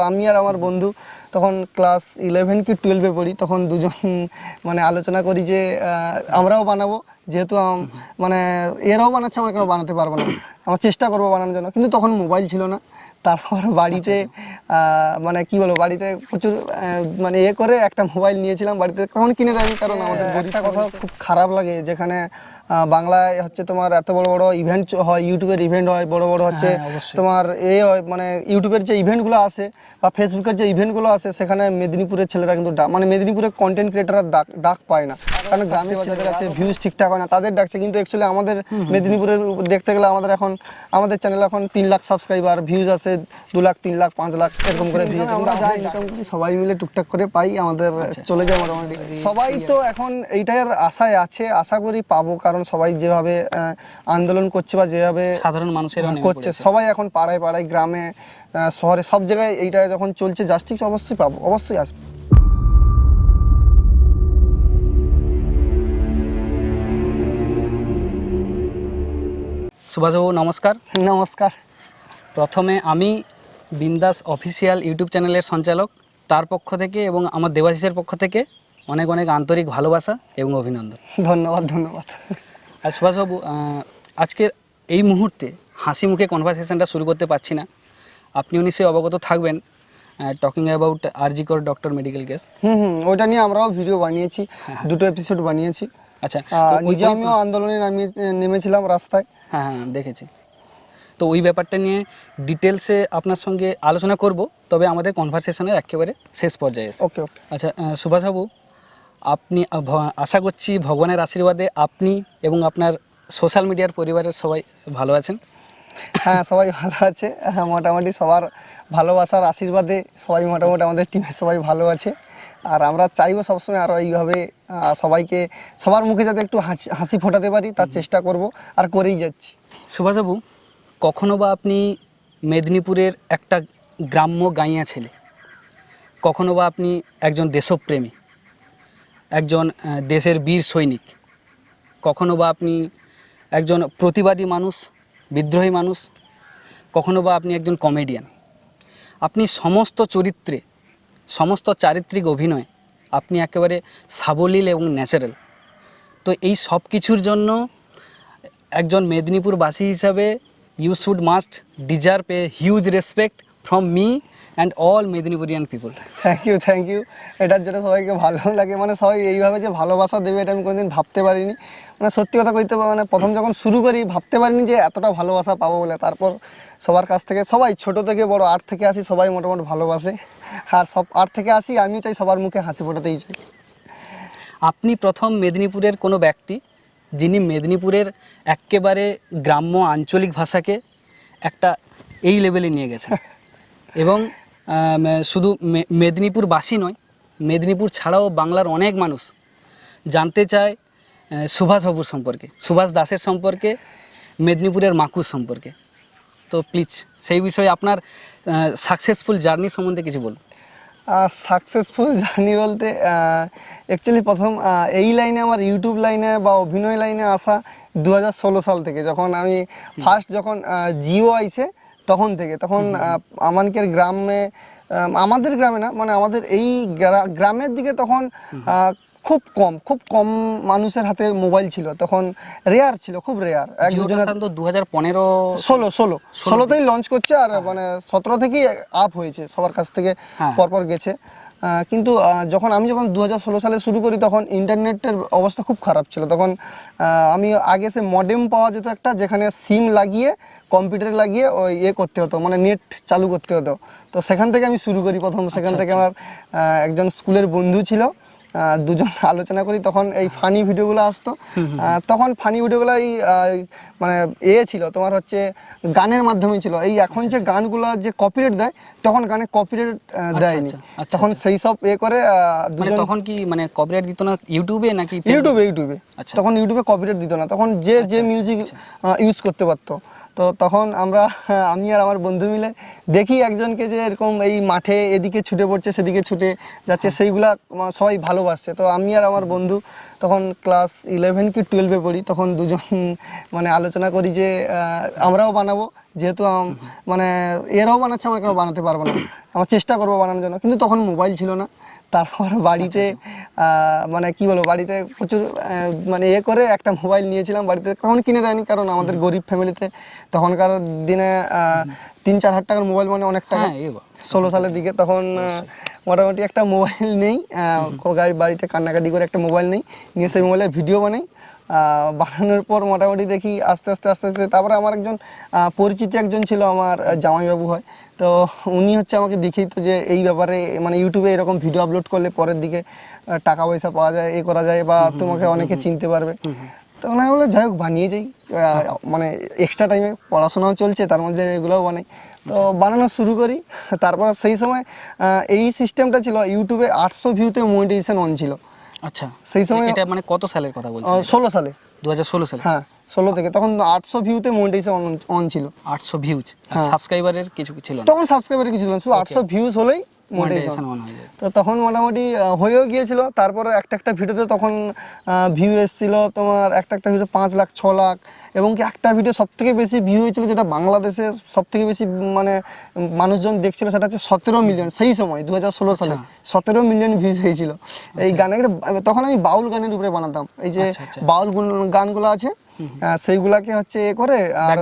আমি আর আমার বন্ধু তখন ক্লাস 11 কি 12-এ পড়ি, তখন দুজন মানে আলোচনা করি যে আমরাও বানাবো, যেহেতু মানে এরাও বানাচ্ছে, আমরা কেন বানাতে পারবো না, আমার চেষ্টা করবো বানানোর জন্য। কিন্তু তখন মোবাইল ছিল না। তারপর বাড়িতে মানে কি বলবো, বাড়িতে প্রচুর মানে করে একটা মোবাইল নিয়েছিলাম, বাড়িতে তখন কিনে দেয়নি, কারণ আমাদের একটা কথা খুব খারাপ লাগে, যেখানে বাংলায় হচ্ছে তোমার এত বড় বড় ইভেন্ট হয়, ইউটিউবের ইভেন্ট হয়, বড় বড় হচ্ছে তোমার হয়, মানে ইউটিউবের যে ইভেন্টগুলো আসে বা ফেসবুকের যে ইভেন্টগুলো আসে, সেখানে মেদিনীপুরের ছেলেরা কিন্তু মানে মেদিনীপুরের কন্টেন্ট ক্রিয়েটাররা ডাক পায় না, কারণ গ্রামে বাজারে আছে, ভিউজ ঠিকঠাক হয় না, তাদের ডাকছে। কিন্তু অ্যাকচুয়ালি আমাদের মেদিনীপুরের দেখতে গেলে আমাদের চ্যানেল এখন 3 লাখ সাবস্ক্রাইবার, ভিউজ আছে 2 লাখ 3 লাখ 5 লাখ এরকম করে ভিউজ, কিন্তু আমরা ইনকাম করি সবাই মিলে টুকটাক করে পাই, আমাদের চলে যায় মোটামুটি। সবাই তো এখন এইটার আশায় আছে, আশা করি পাবো, কারণ সবাই যেভাবে আন্দোলন করছে বা যেভাবে সাধারণ মানুষের করছে, সবাই এখন পাড়ায় পাড়ায়, গ্রামে, শহরে, সব জায়গায় এইটা যখন চলছে, জাস্টিস অবশ্যই পাবো, অবশ্যই আসবে। সুভাষবাবু নমস্কার। নমস্কার। প্রথমে আমি বিন্দাস অফিসিয়াল ইউটিউব চ্যানেলের সঞ্চালক, তার পক্ষ থেকে এবং আমার দেবাশিসের পক্ষ থেকে অনেক অনেক আন্তরিক ভালোবাসা এবং অভিনন্দন। ধন্যবাদ ধন্যবাদ। আর সুভাষবাবু, আজকের এই মুহূর্তে হাসি মুখে কনভারসেশনটা শুরু করতে পারছি না। আপনিও নিশ্চয়ই অবগত থাকবেন, টকিং অ্যাবাউট আরজি কর ডক্টর মেডিকেল কেস। ওইটা নিয়ে আমরাও ভিডিও বানিয়েছি, 2টো এপিসোড বানিয়েছি। আচ্ছা, নিজে আমিও আন্দোলনে নেমেছিলাম রাস্তায়। হ্যাঁ হ্যাঁ, দেখেছি। তো ওই ব্যাপারটা নিয়ে ডিটেলসে আপনার সঙ্গে আলোচনা করব, তবে আমাদের কনভারসেশনের একেবারে শেষ পর্যায়ে। ওকে ওকে। আচ্ছা সুভাষবাবু, আপনি আশা করছি ভগবানের আশীর্বাদে আপনি এবং আপনার সোশ্যাল মিডিয়ার পরিবারের সবাই ভালো আছেন। হ্যাঁ, সবাই ভালো আছে, মোটামুটি সবার ভালোবাসার আশীর্বাদে সবাই মোটামুটি আমাদের টিমের সবাই ভালো আছে। আর আমরা চাইবো সবসময় আরও এইভাবে সবাইকে, সবার মুখে যাতে একটু হাসি ফোটাতে পারি, তার চেষ্টা করব, আর করেই যাচ্ছি। সুভাষবাবু, কখনো বা আপনি মেদিনীপুরের একটা গ্রাম্য গাঁইয়া ছেলে, কখনো বা আপনি একজন দেশপ্রেমী, একজন দেশের বীর সৈনিক, কখনো বা আপনি একজন প্রতিবাদী মানুষ, বিদ্রোহী মানুষ, কখনো বা আপনি একজন কমেডিয়ান, আপনি সমস্ত চরিত্রে, সমস্ত চারিত্রিক অভিনয় আপনি একেবারে সাবলীল এবং ন্যাচারাল। তো এই সব কিছুর জন্য একজন মেদিনীপুরবাসী হিসাবে you should must deserve a huge respect from me and all Medinipurian people. Thank you. এটার জন্য সবাইকে ভালো লাগে, মানে সবাই এইভাবে যে ভালোবাসা দেবে এটা আমি কোনোদিন ভাবতে পারিনি। মানে সত্যি কথা কইতে, মানে প্রথম যখন শুরু করি ভাবতে পারিনি যে এতটা ভালোবাসা পাবো বলে। তারপর সবার কাছ থেকে, সবাই ছোট থেকে বড়, 8 থেকে আসি, সবাই মোটামুটি ভালোবাসে। আর সব 8 থেকে আসি, আমিও চাই সবার মুখে হাসি ফোটাতেই চাই। আপনি প্রথম মেদিনীপুরের কোনো ব্যক্তি যিনি মেদিনীপুরের একেবারে গ্রাম্য আঞ্চলিক ভাষাকে একটা এই লেভেলে নিয়ে গেছেন, এবং শুধু মেদিনীপুরবাসী নয়, মেদিনীপুর ছাড়াও বাংলার অনেক মানুষ জানতে চায় সুভাষবাবুর সম্পর্কে, সুভাষ দাসের সম্পর্কে, মেদিনীপুরের মাকুর সম্পর্কে। তো প্লিজ সেই বিষয়ে আপনার সাকসেসফুল জার্নি সম্বন্ধে কিছু বলুন। সাকসেসফুল জার্নি বলতে অ্যাকচুয়ালি প্রথম এই লাইনে, আমার ইউটিউব লাইনে বা অভিনয় লাইনে আসা 2016 সাল থেকে, যখন আমি ফার্স্ট যখন জিও আইছে তখন থেকে। তখন আমানকের গ্রামে, আমাদের গ্রামে না, মানে আমাদের এই গ্রামের দিকে তখন খুব কম মানুষের হাতে মোবাইল ছিল, তখন রেয়ার ছিল, খুব রেয়ার। এক দুজনের। 2016তেই লঞ্চ করছে, আর মানে 17 থেকেই আপ হয়েছে, সবার কাছ থেকে পরপর গেছে। কিন্তু যখন 2016 সালে শুরু করি, তখন ইন্টারনেটের অবস্থা খুব খারাপ ছিল। তখন আমি আগে সে মডেম পাওয়া যেত একটা, যেখানে সিম লাগিয়ে কম্পিউটারে লাগিয়ে ওই করতে হতো, মানে নেট চালু করতে হতো। তো সেখান থেকে আমি শুরু করি প্রথম। সেখান থেকে আমার একজন স্কুলের বন্ধু ছিল, দুজন আলোচনা করি, তখন এই ফানি ভিডিওগুলো আসতো। তখন ফানি ভিডিওগুলো এই মানে ছিল তোমার হচ্ছে গানের মাধ্যমে ছিল। এই এখন যে গানগুলো যে কপিরাইট দেয়, তখন গানে কপিরাইট দেয়নি। তখন সেই সব করে দুজন। তখন কি মানে কপিরাইট দিত না ইউটিউবে নাকি? ইউটিউবে। তখন ইউটিউবে কপিরাইট দিত না, তখন যে মিউজিক ইউজ করতে পারতো। তো তখন আমরা আমি আর আমার বন্ধু মিলে দেখি একজনকে যে এরকম এই মাঠে এদিকে ছুটে পড়ছে সেদিকে ছুটে যাচ্ছে, সেইগুলা সবাই ভালোবাসছে। তো আমি আর আমার বন্ধু তখন ক্লাস 11 কি 12-এ পড়ি, তখন দুজন মানে আলোচনা করি যে আমরাও বানাবো, যেহেতু মানে এরাও বানাচ্ছে, আমরা কেন বানাতে পারবো না, আমার চেষ্টা করবো বানানোর জন্য। কিন্তু তখন মোবাইল ছিল না। তারপর বাড়িতে মানে কি বলবো, বাড়িতে প্রচুর মানে করে একটা মোবাইল নিয়েছিলাম বাড়িতে, তখন কিনে দেয়নি কারণ আমাদের গরিব ফ্যামিলিতে তখনকার দিনে 3-4 হাজার টাকার মোবাইল মানে অনেক টাকা। 16 সালের দিকে তখন মোটামুটি একটা মোবাইল নেই, বাড়িতে কান্নাকাটি করে একটা মোবাইল নেই, নিয়ে সেই মোবাইলে ভিডিও বানাই। বানানোর পর মোটামুটি দেখি আস্তে আস্তে আস্তে আস্তে তারপরে আমার একজন পরিচিত একজন ছিল, আমার জামাইবাবু হয়, তো উনি হচ্ছে আমাকে দেখিয়ে তো যে এই ব্যাপারে মানে ইউটিউবে এরকম ভিডিও আপলোড করলে পরের দিকে টাকা পয়সা পাওয়া যায়, এ করা যায়, বা তোমাকে অনেকে চিনতে পারবে। তো ওনারা বলে যাই হোক বানিয়ে যাই, মানে এক্সট্রা টাইমে পড়াশোনাও চলছে, তার মধ্যে এগুলোও বানাই। তো বানানো শুরু করি। তারপর সেই সময় এই সিস্টেমটা ছিল, ইউটিউবে 800 ভিউতে মনিটাইজেশন অন ছিল। আচ্ছা, সেই সময় এটা মানে কত সালের কথা বলছেন? 16 সালে, 2016 সালে। হ্যাঁ 16 থেকে, তখন 800 ভিউতে মনিটাইজেশন অন ছিল। 800 ভিউজ, হ্যাঁ। সাবস্ক্রাইবারের কিছু ছিল না তখন সাবস্ক্রাইবারের কিছু ছিল না, শুধু 800 ভিউজ হলেই মনিটাইজেশন অন হয়ে যায়। তো তখন মোটামুটি হয়েও গিয়েছিল। তারপরে একটা ভিডিওতে তখন ভিউ এসেছিল তোমার একটা ভিডিও 5 লাখ 6 লাখ, এবং কি একটা ভিডিও সব থেকে বেশি ভিউ হয়েছিল যেটা বাংলাদেশে সব থেকে বেশি মানে মানুষজন দেখছিল, সেটা হচ্ছে 17 মিলিয়ন। সেই সময় 2016 সালে 17 মিলিয়ন ভিউজ হয়েছিল এই গানে। তখন আমি বাউল গানের উপরে বানাতাম, এই যে বাউল গানগুলো আছে সেইগুলাকে হচ্ছে এ করে আর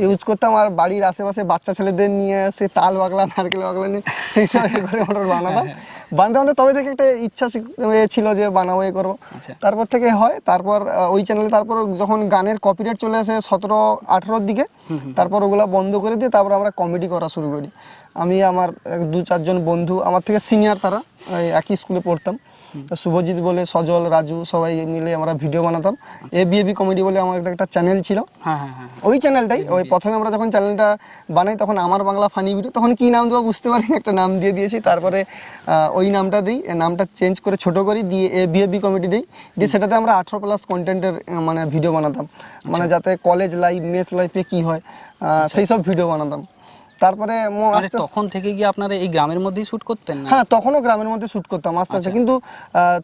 ইউজ করতাম, আর বাড়ির আশেপাশে বাচ্চা ছেলেদের নিয়ে সে তাল বাগলা নারকেল বাগলা নিয়ে সেই সময় করে বানাতাম। বানাতে বানাতে তবে থেকে একটা ইচ্ছা ছিল যে বানাবো, এ করবো। তারপর থেকে হয়, তারপর ওই চ্যানেলে তারপর যখন গানের কপিরাইট চলে আসে 17-18 দিকে, তারপর ওগুলা বন্ধ করে দিয়ে তারপর আমরা কমেডি করা শুরু করি। আমি আমার 2-4 জন বন্ধু আমার থেকে সিনিয়র, তারা একই স্কুলে পড়তাম, শুভজিৎ বলে, সজল, রাজু, সবাই মিলে আমরা ভিডিও বানাতাম। এবিএবি কমেডি বলে আমার একটা চ্যানেল ছিল, ওই চ্যানেলটাই ওই প্রথমে আমরা যখন চ্যানেলটা বানাই তখন আমার বাংলা ফানি ভিডিও, তখন কি নাম দেবো বুঝতে পারিনি, একটা নাম দিয়ে দিয়েছি। তারপরে ওই নামটা দিই, নামটা চেঞ্জ করে ছোট করি, দিয়ে এবিএবি কমেডি দিই, দিয়ে সেটাতে আমরা 18+ কন্টেন্টের মানে ভিডিও বানাতাম, মানে যাতে কলেজ লাইফ, মেস লাইফে কি হয় সেই সব ভিডিও বানাতাম। তারপরে তখন থেকে কি আপনারা এই গ্রামের মধ্যেই শুট করতেন? হ্যাঁ, তখনও গ্রামের মধ্যে শুট করতাম আস্তে আস্তে, কিন্তু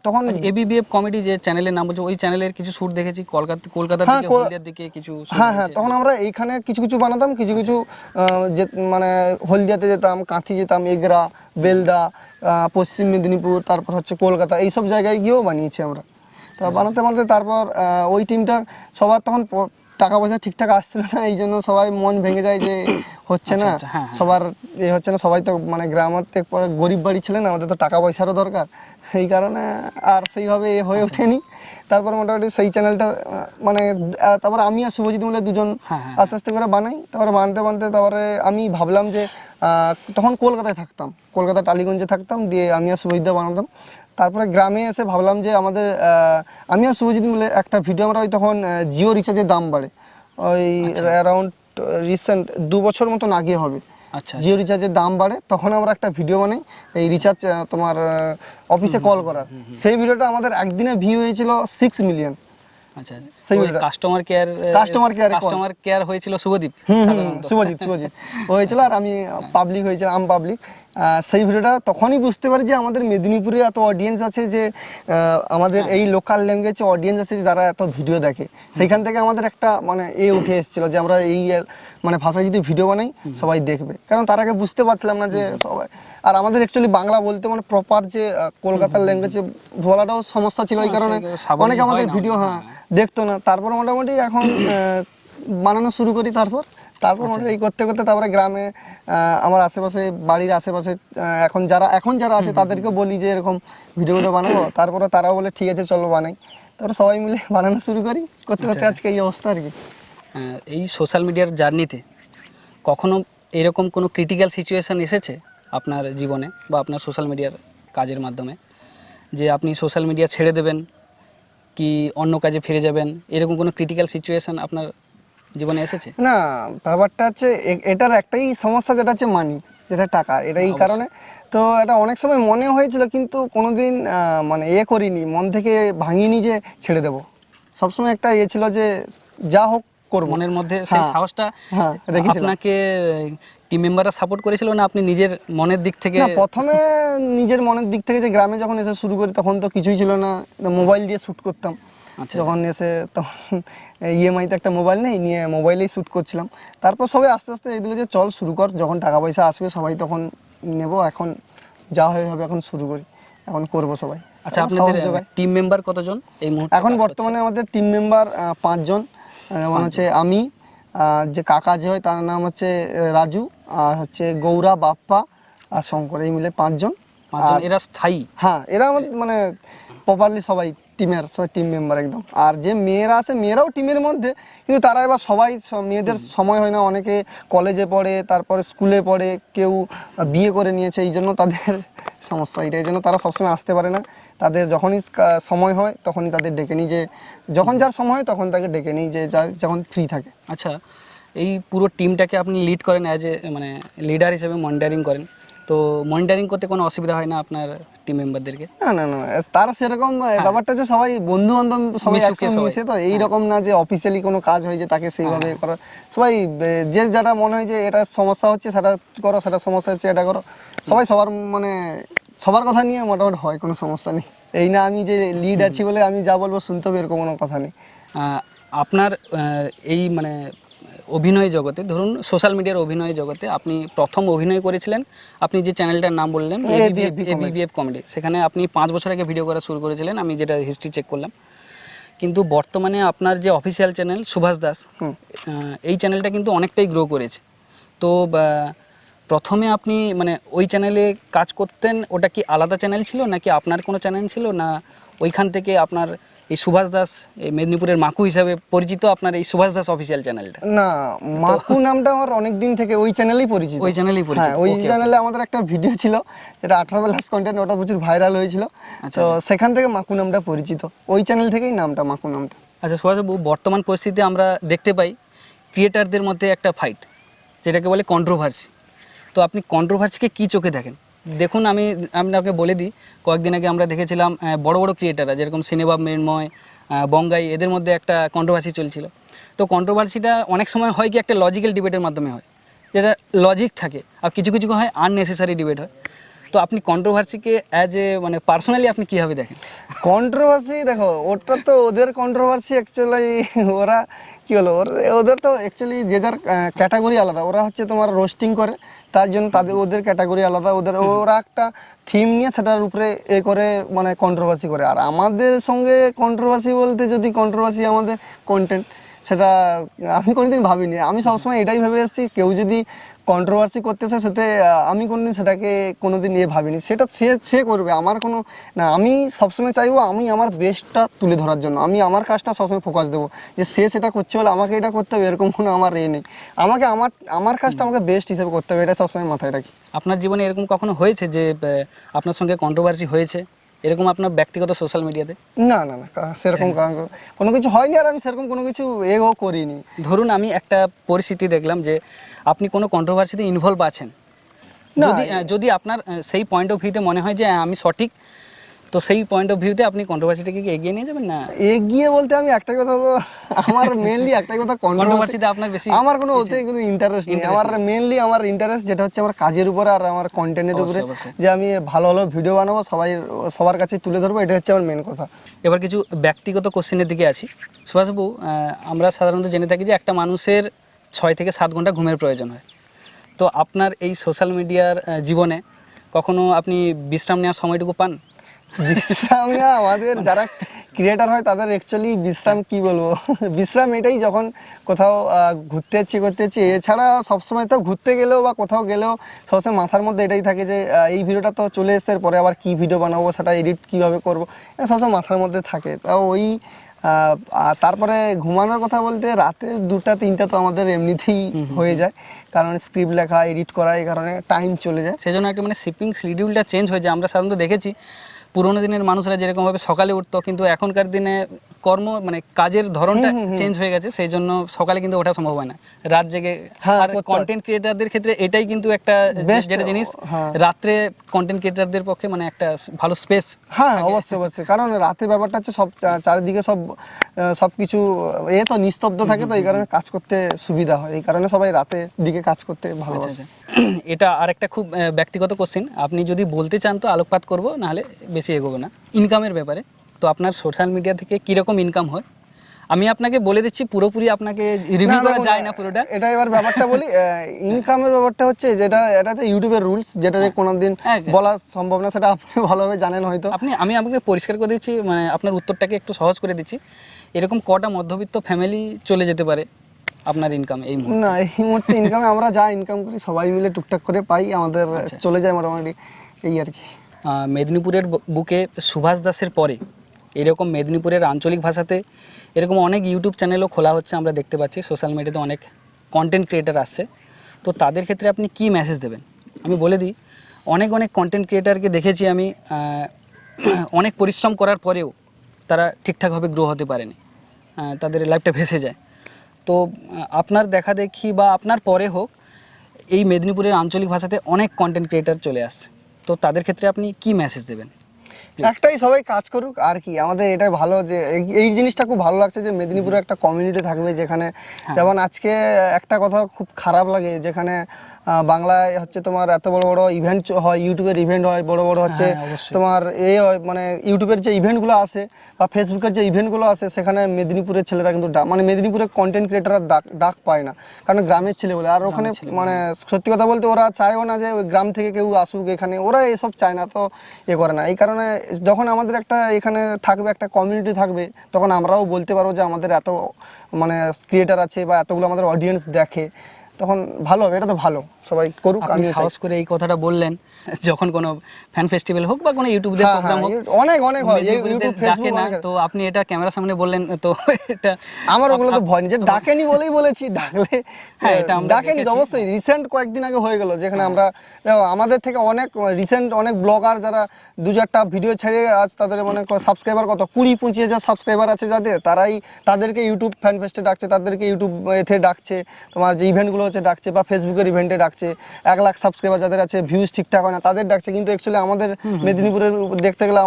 তখন এবিবিএফ কমেডি যে চ্যানেলের নাম বলছে, ওই চ্যানেলের কিছু শুট দেখেছি কলকাতার দিকে, হলদিয়ার দিকে কিছু। হ্যাঁ, তখন আমরা এইখানে কিছু কিছু বানাতাম, কিছু কিছু যে মানে হলদিয়াতে যেতাম, কাঁথি যেতাম, এগরা, বেলদা, পশ্চিম মেদিনীপুর, তারপর হচ্ছে কলকাতা, এইসব জায়গায় গিয়েও বানিয়েছি আমরা। তো বানাতে বানাতে তারপর ওই টিমটা সবার তখন টাকা পয়সা ঠিকঠাক আসছিল না, এই জন্য সবাই মন ভেঙে যায় যে হচ্ছে না, সবার এ হচ্ছে না, সবাই তো মানে গ্রামের গরিব বাড়ি ছিলেন, আমাদের তো টাকা পয়সারও দরকার, এই কারণে আর সেইভাবে এ হয়ে ওঠেনি। তারপর মোটামুটি সেই চ্যানেলটা মানে তারপর আমি আর শুভজিৎ মিলে দুজন আস্তে আস্তে করে বানাই। তারপরে বানাতে বানাতে তারপরে আমি ভাবলাম যে তখন কলকাতায় থাকতাম, কলকাতা টালিগঞ্জে থাকতাম, দিয়ে আমি আর শুভজিৎ বানাতাম। তারপরে গ্রামে এসে ভাবলাম যে আমাদের আমি আর শুভজিৎ মিলে একটা ভিডিও আমরা, ওই তখন জিও রিচার্জের দাম বাড়ে, ওই অ্যারাউন্ড রিসেন্ট 2 বছর মতন আগে হবে, জিও রিচার্জের দাম বাড়ে, তখন আমরা একটা ভিডিও বানাই এই রিচার্জ তোমার অফিসে কল করার। সেই ভিডিওটা আমাদের একদিনে ভিউ হয়েছিল 6 মিলিয়ন। আচ্ছা, সেই কাস্টমার কেয়ার হয়েছিল শুভজিৎ হয়েছিল, আর আমি পাবলিক হয়েছিল, আম পাবলিক। সেই ভিডিওটা তখনই বুঝতে পারি যে আমাদের মেদিনীপুরে এত অডিয়েন্স আছে, যে আমাদের এই লোকাল ল্যাঙ্গুয়েজে অডিয়েন্স আছে যারা এত ভিডিও দেখে। সেইখান থেকে আমাদের একটা মানে উঠে এসেছিল যে আমরা এই মানে ভাষায় যদি ভিডিও বানাই সবাই দেখবে, কারণ তার আগে বুঝতে পারছিলাম না যে সবাই। আর আমাদের অ্যাকচুয়ালি বাংলা বলতে মানে প্রপার যে কলকাতার ল্যাঙ্গুয়েজে বলাটাও সমস্যা ছিল, এই কারণে অনেকে আমাদের ভিডিও দেখতো না। তারপর মোটামুটি এখন বানানো শুরু করি, তারপর মোটামুটি এই করতে করতে তারপরে গ্রামে আমার আশেপাশে, বাড়ির আশেপাশে এখন যারা আছে তাদেরকে বলি যে এরকম ভিডিও বানাবো, তারপরে তারাও বলে ঠিক আছে চলো বানাই। তারপরে সবাই মিলে বানানো শুরু করি, করতে করতে আজকে এই অবস্থা আর কি। এই সোশ্যাল মিডিয়ার জার্নিতে কখনো এরকম কোনো ক্রিটিক্যাল সিচুয়েশান এসেছে আপনার জীবনে বা আপনার সোশ্যাল মিডিয়ার কাজের মাধ্যমে, যে আপনি সোশ্যাল মিডিয়া ছেড়ে দেবেন কি অন্য কাজে ফিরে যাবেন, এরকম কোনো ক্রিটিক্যাল সিচুয়েশান আপনার জীবনে এসেছে? না, ব্যাপারটা হচ্ছে এটার একটাই সমস্যা, যেটা হচ্ছে মানি, যেটা টাকা, এটা এই কারণে। তো এটা অনেক সময় মনে হয়েছিল, কিন্তু কোনোদিন মানে করিনি, মন থেকে ভাঙিনি যে ছেড়ে দেবো। সবসময় একটা ছিল যে যা হোক করব। মনের মধ্যে সেই হ্যাঁ, সাহসটা হ্যাঁ, রেখেছিলাম। আপনাকে টিম মেম্বাররা সাপোর্ট করেছিল না আপনি নিজের মনের দিক থেকে? না, প্রথমে নিজের মনের দিক থেকে, যে গ্রামে যখন এসে শুরু করি তখন তো কিছুই ছিল না, মোবাইল দিয়ে শ্যুট করতাম। আচ্ছা, যখন এসে তখন ইএমআইতে একটা মোবাইল নেই, নিয়ে মোবাইলেই শ্যুট করছিলাম। তারপর সবাই আস্তে আস্তে এই দিল যে চল শুরু কর, যখন টাকা পয়সা আসবে সবাই তখন নেব, এখন যা হয়ে হবে এখন শুরু করি, এখন করব সবাই। আচ্ছা, তারপর আপনাদের সাহস জোগায়। টিম মেম্বার কতজন এই মুহূর্তে? এখন বর্তমানে আমাদের টিম মেম্বার 5 জন। যেমন হচ্ছে আমি, যে কাকা যে হয় তার নাম হচ্ছে রাজু, আর হচ্ছে গৌরা, বাপ্পা আর শঙ্কর, এই মিলে 5 জন। পাঁচজন, আর এরা স্থায়ী? হ্যাঁ, এরা আমার মানে প্রপারলি সবাই টিমের, সবাই টিম মেম্বার একদম। আর যে মেয়েরা আছে, মেয়েরাও টিমের মধ্যে, কিন্তু তারা এবার সবাই মেয়েদের সময় হয় না, অনেকে কলেজে পড়ে, তারপরে স্কুলে পড়ে, কেউ বিয়ে করে নিয়েছে, এই জন্য তাদের সমস্যা এটা, এই জন্য তারা সবসময় আসতে পারে না। তাদের যখনই সময় হয় তখনই তাদের ডেকে নিই, যে যখন যার সময় হয় তখন তাকে ডেকে নিই, যে যখন ফ্রি থাকে। আচ্ছা, এই পুরো টিমটাকে আপনি লিড করেন অ্যাজ এ মানে লিডার হিসেবে মনিটরিং করেন, তো মনিটরিং করতে কোনো অসুবিধা হয় না আপনার টিম মেম্বারদেরকে? না না না, তারা সেরকম ব্যাপারটা হচ্ছে সবাই বন্ধু বান্ধব, সবাই মিশুকে একসঙ্গে সবাই। মিশে, তো এইরকম না যে অফিসিয়ালি কোনো কাজ হয় যে তাকে সেইভাবে করা। সবাই যে যারা মনে হয় যে এটা সমস্যা হচ্ছে সেটা করো, সেটা সমস্যা হচ্ছে এটা করো, সবাই সবার মানে সবার কথা নিয়ে মোটামুটি হয়, কোনো সমস্যা নেই। এই না আমি যে লিড আছি বলে আমি যা বলবো শুনতে হবে, এরকম কোনো কথা নেই। আপনার এই মানে অভিনয় জগতে, ধরুন সোশ্যাল মিডিয়ার অভিনয় জগতে আপনি প্রথম অভিনয় করেছিলেন, আপনি যে চ্যানেলটার নাম বললেন ABF এবিবিএফ কমেডি, সেখানে আপনি 5 বছর আগে ভিডিও করা শুরু করেছিলেন, আমি যেটা হিস্ট্রি চেক করলাম। কিন্তু বর্তমানে আপনার যে অফিসিয়াল চ্যানেল সুভাষ দাস, এই চ্যানেলটা কিন্তু অনেকটাই গ্রো করেছে। তো প্রথমে আপনি মানে ওই চ্যানেলে কাজ করতেন, ওটা কি আলাদা চ্যানেল ছিল নাকি আপনার কোনো চ্যানেল ছিল, না ওইখান থেকে আপনার এই সুভাষ দাস, এই মেদিনীপুরের মাকু হিসাবে পরিচিত আপনার এই সুভাষ দাস অফিসিয়াল চ্যানেলটা? না, মাকু নামটা আমার অনেক দিন থেকে ওই চ্যানেলেই পরিচিত। ওই চ্যানেলেই পরিচিত, হ্যাঁ, ওই okay, চ্যানেলে আমাদের একটা ভিডিও ছিল যেটা 18+ কন্টেন্ট, ওটা প্রচুর ভাইরাল হয়েছিল। আচ্ছা, তো সেখান থেকে মাকু নামটা পরিচিত, ওই চ্যানেল থেকেই নামটা, মাকু নামটা। আচ্ছা সুভাষবাবু, বর্তমান পরিস্থিতিতে আমরা দেখতে পাই ক্রিয়েটারদের মধ্যে একটা ফাইট, যেটাকে বলে কন্ট্রোভার্সি। তো আপনি কন্ট্রোভার্সিকে কী চোখে দেখেন? দেখুন, আমি আপনাকে বলে দিই, কয়েকদিন আগে আমরা দেখেছিলাম বড় বড় ক্রিয়েটাররা যেরকম সিনেবাব, মৃন্ময়, বঙ্গাই, এদের মধ্যে একটা কন্ট্রোভার্সি চলছিল। তো কন্ট্রোভার্সিটা অনেক সময় হয় কি একটা লজিক্যাল ডিবেটের মাধ্যমে হয়, যেটা লজিক থাকে, আর কিছু কিছু হয় আননেসেসারি ডিবেট হয়। তো আপনি কন্ট্রোভার্সিকে অ্যাজ এ মানে পার্সোনালি আপনি কীভাবে দেখেন? কন্ট্রোভার্সি দেখো, ওটা তো ওদের কন্ট্রোভার্সি অ্যাকচুয়ালি, ওরা কি হলো, ওদের তো অ্যাকচুয়ালি যে যার ক্যাটাগরি আলাদা। ওরা হচ্ছে তোমার রোস্টিং করে, তার জন্য ওদের ক্যাটাগরি আলাদা, ওরা একটা থিম নিয়ে সেটার উপরে করে মানে কন্ট্রোভার্সি করে। আর আমাদের সঙ্গে কন্ট্রোভার্সি বলতে, যদি কন্ট্রোভার্সি আমাদের কন্টেন্ট, সেটা আমি কোনোদিন ভাবিনি। আমি সবসময় এটাই ভেবে এসেছি, কেউ যদি কন্ট্রোভার্সি করতেছে সাথে আমি কোনোদিন সেটাকে কোনোদিন ভাবিনি, সেটা সে করবে, আমার কোনো না। আমি সবসময় চাইবো আমি আমার বেস্টটা তুলে ধরার জন্য, আমি আমার কাজটা সবসময় ফোকাস দেবো, যে সে সেটা করছে বলে আমাকে এটা করতে হবে এরকম কোনো আমার নেই। আমাকে আমার কাজটা আমাকে বেস্ট হিসেবে করতে হবে, এটা সবসময় মাথায় রাখি। আপনার জীবনে এরকম কখনো হয়েছে যে আপনার সঙ্গে কন্ট্রোভার্সি হয়েছে এরকম আপনার ব্যক্তিগত সোশ্যাল মিডিয়াতে? না না না, সেরকম কোনো কিছু হয়নি, আর আমি সেরকম কোনো কিছু করিনি। ধরুন আমি একটা পরিস্থিতি দেখলাম যে আপনি কোনো কন্ট্রোভার্সিতে ইনভলভ আছেন, না, যদি আপনার সেই পয়েন্ট অফ ভিউতে মনে হয় যে আমি সঠিক, তো সেই পয়েন্ট অফ ভিউতে আপনি কন্ট্রোভার্সিটাকে কি এগিয়ে নিয়ে যাবেন না? এগিয়ে বলতে আমি একটাই কথা বলবো, আমার মেইনলি একটাই কথা, কন্ট্রোভার্সিতে আপনার বেশি আমার কোনো ওতে কোনো ইন্টারেস্ট নেই। আমার মেইনলি আমার ইন্টারেস্ট যেটা হচ্ছে আমার কাজের উপরে আর আমার কন্টেন্টের উপরে, অবশ্যই। যে আমি ভালো ভালো ভিডিও বানাবো, সবার কাছে তুলে ধরবো, এটা হচ্ছে আমার মেন কথা। এবার কিছু ব্যক্তিগত কোশ্চেনের দিকে আছি। সুভাষবাবু, আমরা সাধারণত জেনে থাকি যে একটা মানুষের 6 থেকে 7 ঘন্টা ঘুমের প্রয়োজন হয়। তো আপনার এই সোশ্যাল মিডিয়ার জীবনে কখনো আপনি বিশ্রাম নেওয়ার সময়টুকু পান? বিশ্রাম না, আমাদের যারা ক্রিয়েটার হয় তাদের অ্যাকচুয়ালি বিশ্রাম কি বলবো, বিশ্রাম এটাই যখন কোথাও ঘুরতে যাচ্ছি। এছাড়া সবসময় তো ঘুরতে গেলেও বা কোথাও গেলেও সবসময় মাথার মধ্যে এটাই থাকে যে এই ভিডিওটা তো চলে এসছে, পরে আবার কি ভিডিও বানাবো, সেটা এডিট কীভাবে করবো, সবসময় মাথার মধ্যে থাকে। তাও ওই তারপরে ঘুমানোর কথা বলতে রাতে 2টা-3টা তো আমাদের এমনিতেই হয়ে যায়, কারণ স্ক্রিপ্ট লেখা, এডিট করা, এই কারণে টাইম চলে যায়। সেজন্য একটা মানে শিপিং শিডিউলটা চেঞ্জ হয়ে যায়। আমরা সাধারণত দেখেছি পুরোনো দিনের মানুষরা যেরকমভাবে সকালে উঠতো, কিন্তু এখনকার দিনে কর্ম মানে কাজের ধরনটা চেঞ্জ হয়ে গেছে, সেই জন্য সকালে কিন্তু ওঠা সম্ভব হয় না, রাত জেগে। হ্যাঁ, আর করতে হয়। কন্টেন্ট ক্রিয়েটারদের ক্ষেত্রে এটাই কিন্তু একটা Best, যেটা জিনিস, হ্যাঁ। রাত্রে কন্টেন্ট ক্রিয়েটারদের পক্ষে মানে একটা ভালো স্পেস। হ্যাঁ, অবশ্যই অবশ্যই, কারণ রাতের ব্যাপারটা হচ্ছে সব চারিদিকে সবকিছু তো নিস্তব্ধ থাকে, তো এই কারণে কাজ করতে সুবিধা হয়, এই কারণে সবাই রাতের দিকে কাজ করতে ভালোবাসে। এটা আরেকটা খুব ব্যক্তিগত কোশ্চেন, আপনি যদি বলতে চান তো আলোকপাত করব, নাহলে বেশি এগোবো না। ইনকামের ব্যাপারে, তো আপনার সোশ্যাল মিডিয়া থেকে কীরকম ইনকাম হয়? আমি আপনাকে বলে দিচ্ছি, পুরোপুরি আপনাকে রিভিল করা যায় না পুরোটা। এটা এবার ব্যাপারটা বলি, ইনকামের ব্যাপারটা হচ্ছে এটাতে ইউটিউবের রুলস, যেটা যে কোনোদিন হ্যাঁ। বলা সম্ভব না, সেটা আপনি ভালোভাবে জানেন হয়তো। আমি আপনাকে পরিষ্কার করে দিচ্ছি, মানে আপনার উত্তরটাকে একটু সহজ করে দিচ্ছি। এরকম কটা মধ্যবিত্ত ফ্যামিলি চলে যেতে পারে আপনার ইনকাম এই মুহূর্তে? না, এই মুহূর্তে ইনকামে আমরা যা ইনকাম করি সবাই মিলে টুকটাক করে পাই, আমাদের চলে যায় মোটামুটি, এই আর কি। মেদিনীপুরের বুকে সুভাষ দাসের পরে এরকম মেদিনীপুরের আঞ্চলিক ভাষাতে এরকম অনেক ইউটিউব চ্যানেলও খোলা হচ্ছে, আমরা দেখতে পাচ্ছি সোশ্যাল মিডিয়াতে অনেক কন্টেন্ট ক্রিয়েটার আসছে। তো তাদের ক্ষেত্রে আপনি কি মেসেজ দেবেন? আমি বলে দিই, অনেক কন্টেন্ট ক্রিয়েটারকে দেখেছি আমি, অনেক পরিশ্রম করার পরেও তারা ঠিকঠাকভাবে গ্রো হতে পারেনি, তাদের লাইফটা ভেসে যায়। তো আপনার দেখা দেখি বা আপনার পরে হোক, এই মেদিনীপুরের আঞ্চলিক ভাষাতে অনেক কন্টেন্ট ক্রিয়েটার চলে আসছে, তো তাদের ক্ষেত্রে আপনি কি মেসেজ দেবেন? একটাই, সবাই কাজ করুক আর কি। আমাদের এটাই ভালো যে এই জিনিসটা খুব ভালো লাগছে যে মেদিনীপুরে একটা কমিউনিটি থাকবে, যেখানে যেমন আজকে একটা কথা খুব খারাপ লাগে, যেখানে বাংলায় হচ্ছে তোমার এত বড় বড় ইভেন্ট হয়, ইউটিউবের ইভেন্ট হয়, বড় বড় হচ্ছে তোমার হয়, মানে ইউটিউবের যে ইভেন্টগুলো আসে বা ফেসবুকের যে ইভেন্টগুলো আসে, সেখানে মেদিনীপুরের ছেলেরা কিন্তু মানে মেদিনীপুরের কন্টেন্ট ক্রিয়েটাররা ডাক পায় না, কারণ গ্রামের ছেলে বলে। আর ওখানে মানে সত্যি কথা বলতে ওরা চায়ও না যে ওই গ্রাম থেকে কেউ আসুক এখানে, ওরা এসব চায় না, তো করে না। এই কারণে যখন আমাদের একটা এখানে থাকবে, একটা কমিউনিটি থাকবে, তখন আমরাও বলতে পারবো যে আমাদের এত মানে ক্রিয়েটার আছে বা এতগুলো আমাদের অডিয়েন্স দেখে, তখন ভালো হবে। এটা তো ভালো, সবাই করুক। আপনি সাহস করে এই কথাটা বললেন, যখন কোনো ফ্যান ফেস্টিভ্যাল হোক বা কোনো ইউটিউবের প্রোগ্রাম হোক, অনেক হয় ইউটিউব ফেসবুক না, তো আপনি এটা ক্যামেরার সামনে বললেন, তো এটা আমার ওগুলো তো ভয় নেই, যে ডাকেনি বলেই বলেছি। ডাকলে হ্যাঁ, এটা আমরা ডাকেনি তো অবশ্যই। রিসেন্ট কয়েকদিন আগে হয়ে গেল, যেখানে আমরা আমাদের থেকে অনেক ব্লগার যারা 2-4টা ভিডিও ছেড়ে আজ তাদের মানে সাবস্ক্রাইবার কত 20-25 হাজার সাবস্ক্রাইবার আছে যাদের, তাদেরকে ইউটিউব ফ্যান ফেস্টে ডাকছে, তাদেরকে ইউটিউব এতে ডাকছে, তোমার যে ইভেন্টগুলো হচ্ছে ডাকছে, বা ফেসবুকের ইভেন্টে ডাকছে। 1 লাখ সাবস্ক্রাইবার যাদের আছে, ভিউজ ঠিকঠাক হয় না, তাদের ডাকছে। কিন্তু অ্যাকচুয়ালি আমাদের মেদিনীপুরের দেখতে গেলে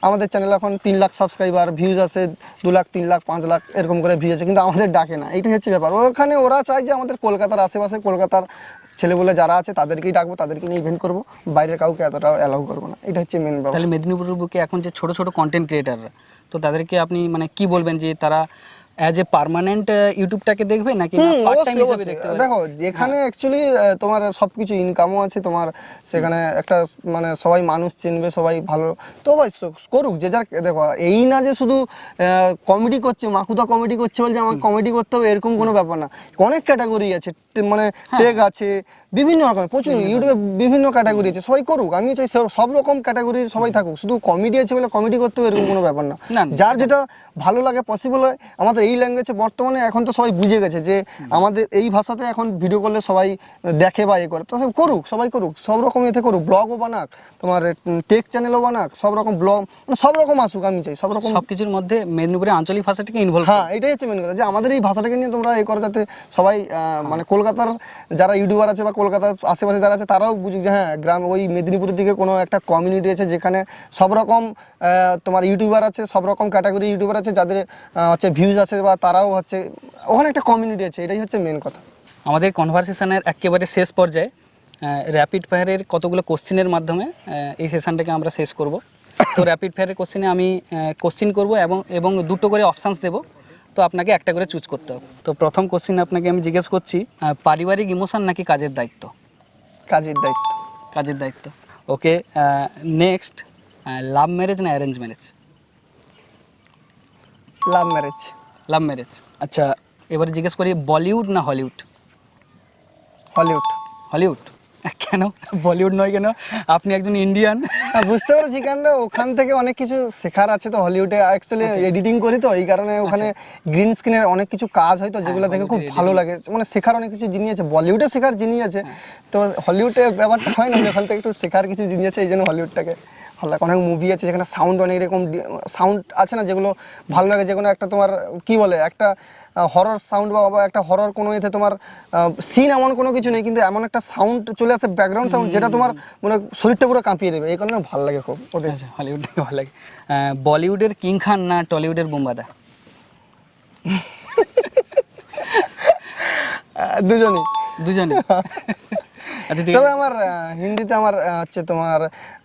আমাদের চ্যানেল এখন 3 লাখ সাবস্ক্রাইবার, ভিউজ আছে 2 লাখ, 3 লাখ, 5 লাখ এরকম করে ভিউজ আছে, কিন্তু আমাদের ডাকে না। এইটাই হচ্ছে ব্যাপার। ওখানে ওরা চায় যে আমাদের কলকাতার আশেপাশে, কলকাতার ছেলেগুলো যারা আছে তাদেরকেই ডাকবো, তাদেরকে নিয়ে ইভেন্ট করবো, বাইরের কাউকে এতটা অ্যালাউ করবো না। এটা হচ্ছে মেন ব্যাপার। তাহলে মেদিনীপুরের বুকে এখন যে ছোট ছোট কন্টেন্ট ক্রিয়েটাররা, তো তাদেরকে আপনি মানে কি বলবেন, যে তারা অ্যাজ এ পার্মানেন্ট ইউটিউবটা দেখবে নাকি পার্ট টাইম হিসেবে দেখতে পারে? দেখো, যেখানে অ্যাকচুয়ালি তোমার সবকিছু ইনকামও আছে তোমার, সেখানে একটা মানে সবাই মানুষ চিনবে, সবাই ভালো, তো ভাই করুক যে যার। দেখো, এই না যে শুধু কমেডি করছে, মাকুদা কমেডি করছে বলছে আমার কমেডি করতে হবে, এরকম কোনো ব্যাপার না। অনেক ক্যাটাগরি আছে, মানে টেক আছে, বিভিন্ন রকম, প্রচুর ইউটিউবে বিভিন্ন ক্যাটাগরি আছে, সবাই করুক। আমি চাই সব রকম ক্যাটাগরির সবাই থাকুক, শুধু কমেডি আছে বলে কমেডি করতে হবে এরকম কোনো ব্যাপার না। যার যেটা ভালো লাগে, পসিবল হয়। আমাদের এই ল্যাঙ্গুয়েজে বর্তমানে এখন তো সবাই বুঝে গেছে যে আমাদের এই ভাষাতে এখন ভিডিও করলে সবাই দেখে বা করে, তো করুক, সবাই করুক, সব রকম এতে করুক। ব্লগও বানাক, তোমার টেক চ্যানেলও বানাক, সব রকম ব্লগ, মানে সব রকম আসুক। আমি চাই সব রকম, সবকিছুর মধ্যে মেদিনীপুরের আঞ্চলিক ভাষাটাকে ইনভলভ। হ্যাঁ, এটাই হচ্ছে মেন কথা, যে আমাদের এই ভাষাটাকে নিয়ে তোমরা করো, যাতে সবাই মানে কলকাতার যারা ইউটিউবার আছে বা কলকাতার আশেপাশে যারা আছে, তারাও বুঝুক যে হ্যাঁ, গ্রাম ওই মেদিনীপুরের দিকে কোনো একটা কমিউনিটি আছে, যেখানে সব রকম তোমার ইউটিউবার আছে, সব রকম ক্যাটাগরি ইউটিউবার আছে, যাদের হচ্ছে ভিউজ আছে, বা তারাও হচ্ছে ওখানে একটা কমিউনিটি আছে। এটাই হচ্ছে মেন কথা। আমাদের কনভারসেশনের একেবারে শেষ পর্যায়ে র্যাপিড ফায়ারের কতগুলো কোশ্চেনের মাধ্যমে এই সেশনটাকে আমরা শেষ করব। তো র্যাপিড ফায়ারের কোশ্চেনে আমি কোশ্চেন করব এবং দুটো করে অপশানস দেব, তো আপনাকে একটা করে চুজ করতে হবে। তো প্রথম কোশ্চেন আপনাকে আমি জিজ্ঞেস করছি, পারিবারিক ইমোশন নাকি কাজের দায়িত্ব? কাজের দায়িত্ব। কাজের দায়িত্ব, ওকে। নেক্সট, লাভ ম্যারেজ না arrange marriage? Love marriage. Love marriage, আচ্ছা। এবারে জিজ্ঞেস করি, বলিউড না হলিউড? হলিউড। হলিউড কেন? বলিউড নয় কেন? আপনি একজন ইন্ডিয়ান। বুঝতে পারছি, কারণ ওখান থেকে অনেক কিছু শেখার আছে। তো হলিউডে অ্যাকচুয়ালি এডিটিং করি, তো এই কারণে ওখানে গ্রিন স্ক্রিনের অনেক কিছু কাজ হয়, তো যেগুলো দেখে খুব ভালো লাগে, মানে শেখার অনেক কিছু জিনিস আছে। বলিউডে শেখার জিনিস আছে, তো হলিউডে ব্যাপারটা হয় না, ওখান থেকে একটু শেখার কিছু জিনিস আছে, এই জন্য ভালো লাগে। অনেক মুভি আছে যেখানে সাউন্ড অনেক রকম সাউন্ড আছে না, যেগুলো ভালো লাগে, যেগুলো একটা তোমার কি বলে একটা হরর সাউন্ড বা একটা হরর কোনো এতে তোমার সিন এমন কোনো কিছু নেই, কিন্তু এমন একটা সাউন্ড চলে আসে, ব্যাকগ্রাউন্ড সাউন্ড, যেটা তোমার মানে শরীরটা পুরো কাঁপিয়ে দেবে। এই কারণে ভালো লাগে খুব ওদের। আচ্ছা, হলিউড থেকে ভালো লাগে। বলিউডের কিং খান না টলিউডের বোমবাদা? দুজনই। দুজনে। আচ্ছা ঠিক তবে আছে। আমার হিন্দিতে আমার হচ্ছে তোমার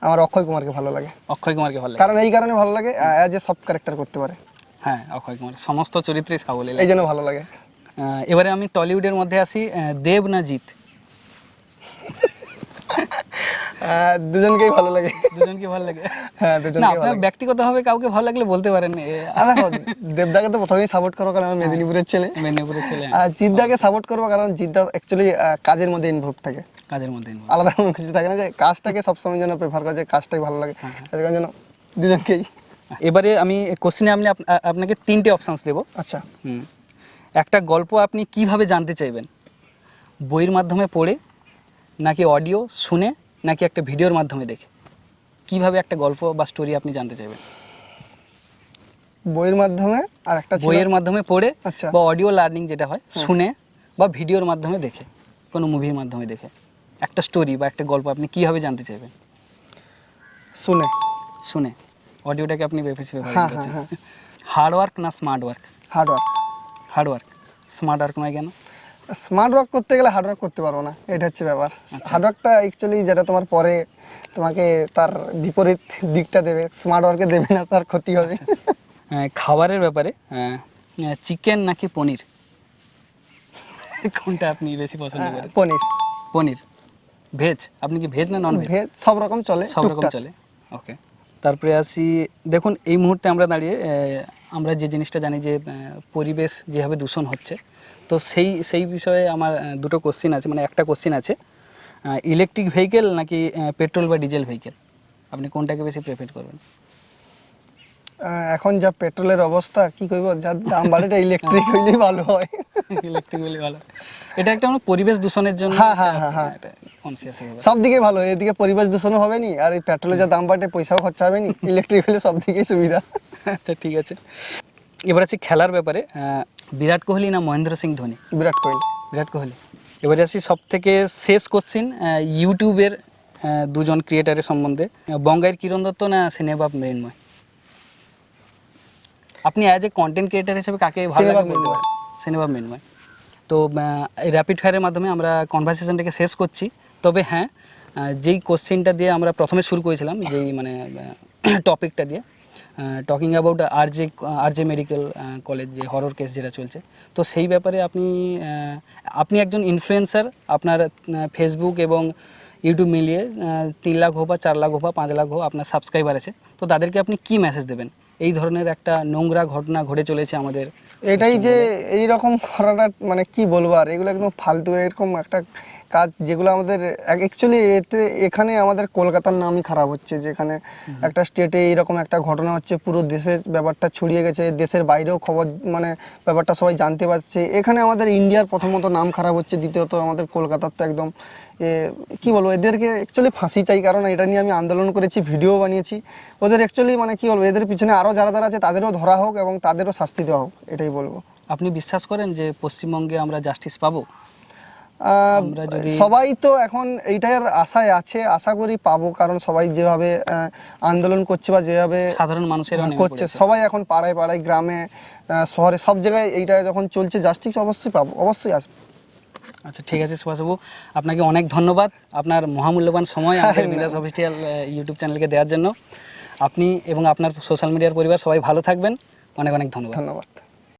আমার অক্ষয় কুমারকে ভালো লাগে। অক্ষয় কুমারকে ভালো লাগে? কারণ এই কারণে ভালো লাগে, অ্যাজ এ সব ক্যারেক্টার করতে পারে, হ্যাঁ, অক্ষয় কুমার সমস্ত চরিত্রেই সাবলীল এই লাগে। জন্য ভালো লাগে। এবারে আমি টলিউডের মধ্যে আসি, দেব না জিৎ? দুজনকেই ভালো লাগে। দুজনকে ভালো লাগে? হ্যাঁ, না, দুজনকেই ভালো আপনার লাগে। ব্যক্তিগতভাবে কাউকে ভালো লাগলে বলতে পারেন। দেখো, দেবদাকে তো প্রথমেই সাপোর্ট করবো কারণ আমি মেদিনীপুরের ছেলে। মেদিনীপুরের ছেলে, আর জিদ্দাকে সাপোর্ট করবো কারণ জিদ্দা অ্যাকচুয়ালি কাজের মধ্যে ইনভলভ থাকে, কাজের মধ্যে involved। আলাদা কোনো কিছু থাকে না, যে কাজটাকে সবসময় যেন প্রেফার করে, যে কাজটাই ভালো লাগে, তার জন্য দুজনকেই। এবারে আমি কোশ্চেনে আপনাকে 3টে অপশানস দেবো। আচ্ছা, একটা গল্প আপনি কিভাবে জানতে চাইবেন? বইয়ের মাধ্যমে পড়ে, নাকি অডিও শুনে, নাকি একটা ভিডিওর মাধ্যমে দেখে? কিভাবে একটা গল্প বা স্টোরি আপনি জানতে চাইবেন? বইয়ের মাধ্যমে, আর একটা ছিল বইয়ের মাধ্যমে পড়ে আচ্ছা, বা অডিও লার্নিং যেটা হয় শুনে, বা ভিডিওর মাধ্যমে দেখে, কোনো মুভির মাধ্যমে দেখে একটা স্টোরি বা একটা গল্প আপনি কিভাবে জানতে চাইবেন? শুনে। শুনে। অডিওটাকে আপনি বেশি হ্যাঁ, প্রেফার হ্যাঁ, করছেন? হ্যাঁ। হার্ড ওয়ার্ক না smart work? Hard work. Hard work. Smart work নয় কেন? স্মার্ট ওয়ার্ক করতে গেলে হার্ড ওয়ার্ক করতে পারবো না, এটা হচ্ছে ব্যাপার। হার্ড ওয়ার্কটা অ্যাকচুয়ালি যেটা তোমার পরে তোমাকে তার বিপরীত দিকটা দেবে, স্মার্ট ওয়ার্কে দেবে না, তার ক্ষতি হবে। খাবারের ব্যাপারে চিকেন নাকি পনির, কোনটা আপনি বেশি পছন্দ করেন? পনির। পনির। ভেজ? আপনি কি ভেজ না নন ভেজ? ভেজ সব রকম চলে, সব রকম টুকটাক। চলে। ওকে। তারপরে আসি, দেখুন এই মুহূর্তে আমরা দাঁড়িয়ে আমরা যে জিনিসটা জানি যে পরিবেশ যেভাবে দূষণ হচ্ছে, তো সেই বিষয়ে আমার দুটো কোশ্চিন আছে, মানে একটা কোশ্চিন আছে, ইলেকট্রিক ভেহিকেল নাকি পেট্রোল বা ডিজেল ভেহিকেল, আপনি কোনটাকে বেশি প্রেফার করবেন? এখন যা পেট্রোলের অবস্থা, কি করবো, যার দাম বাড়েটা ইলেকট্রিক হইলেই ভালো হয়। ইলেকট্রিক হলে ভালো। এটা একটা মানে পরিবেশ দূষণের জন্য হ্যাঁ, হ্যাঁ, হ্যাঁ, হ্যাঁ। কনসিয়াস হবে। সব দিকে ভালো, এদিকে পরিবেশ দূষণও হবে নি, আর এই পেট্রোলের যা দাম বাড়ে পয়সাও খরচা হবে নি, ইলেকট্রিক হলে সব দিকেই সুবিধা। আচ্ছা ঠিক আছে। এবার আসি খেলার ব্যাপারে, বিরাট কোহলি না মহেন্দ্র সিং ধোনি? বিরাট কোহলি। বিরাট কোহলি। এবারে আসি সব থেকে শেষ কোশ্চিন, ইউটিউবের দুজন ক্রিয়েটারের সম্বন্ধে, বঙ্গাইয়ের কিরণ দত্ত না সিনেবাব মৃন্ময়? আপনি অ্যাজ এ কন্টেন্ট ক্রিয়েটার হিসেবে কাকে ভালো লাগে সিনেবাব বলতে মৃন্ময়। পারেন? সিনেবাব মৃন্ময়। তো এই র্যাপিড ফায়ারের মাধ্যমে আমরা কনভারসেশনটাকে শেষ করছি। তবে হ্যাঁ, যেই কোশ্চেনটা দিয়ে আমরা প্রথমে শুরু করেছিলাম, যেই মানে টপিকটা দিয়ে, talking about RJ medical college, যে হরর কেস যেটা চলছে, তো সেই ব্যাপারে আপনি একজন ইনফ্লুয়েন্সার, আপনার ফেসবুক এবং ইউটিউব মিলিয়ে 3 লাখ হোক বা 4 লাখ হোক বা 5 লাখ হোক আপনার সাবস্ক্রাইবার আছে, তো তাদেরকে আপনি কি মেসেজ দেবেন? এই ধরনের একটা নোংরা ঘটনা ঘটে চলেছে আমাদের। এটাই যে এই রকম করাটা মানে কি বলবো, আর এগুলো একদম ফালতু এরকম একটা কাজ, যেগুলো আমাদের অ্যাকচুয়ালি এখানে আমাদের কলকাতার নামই খারাপ হচ্ছে, যেখানে একটা স্টেটে এইরকম একটা ঘটনা হচ্ছে, পুরো দেশের ব্যাপারটা ছড়িয়ে গেছে, দেশের বাইরেও খবর মানে ব্যাপারটা সবাই জানতে পারছে। এখানে আমাদের ইন্ডিয়ার প্রথমত নাম খারাপ হচ্ছে, দ্বিতীয়ত আমাদের কলকাতার তো একদম কি বলবো, এদেরকে অ্যাকচুয়ালি ফাঁসি চাই, কারণ এটা নিয়ে আমি আন্দোলন করেছি, ভিডিও বানিয়েছি। ওদের অ্যাকচুয়ালি মানে কি বলবো, এদের পিছনে আরও যারা যারা আছে তাদেরও ধরা হোক এবং তাদেরও শাস্তি দেওয়া হোক, এটাই বলবো। আপনি বিশ্বাস করেন যে পশ্চিমবঙ্গে আমরা জাস্টিস পাবো? আমরা যদি সবাই তো এখন এইটার আশায় আছে, আশা করি পাবো, কারণ সবাই যেভাবে আন্দোলন করছে বা যেভাবে সাধারণ মানুষেরা নেমে করছে, পড়েছে। সবাই এখন পাড়ায় পাড়ায়, গ্রামে, শহরে, সব জায়গায় এইটা যখন চলছে, জাস্টিস অবশ্যই পাবো, অবশ্যই আসবে। আচ্ছা ঠিক আছে সুভাষবাবু, আপনাকে অনেক ধন্যবাদ আপনার মহামূল্যবান সময় আমাদের বিলাস অফিসিয়াল ইউটিউব চ্যানেলকে দেওয়ার জন্য। আপনি এবং আপনার সোশ্যাল মিডিয়ার পরিবার সবাই ভালো থাকবেন। অনেক অনেক ধন্যবাদ। ধন্যবাদ।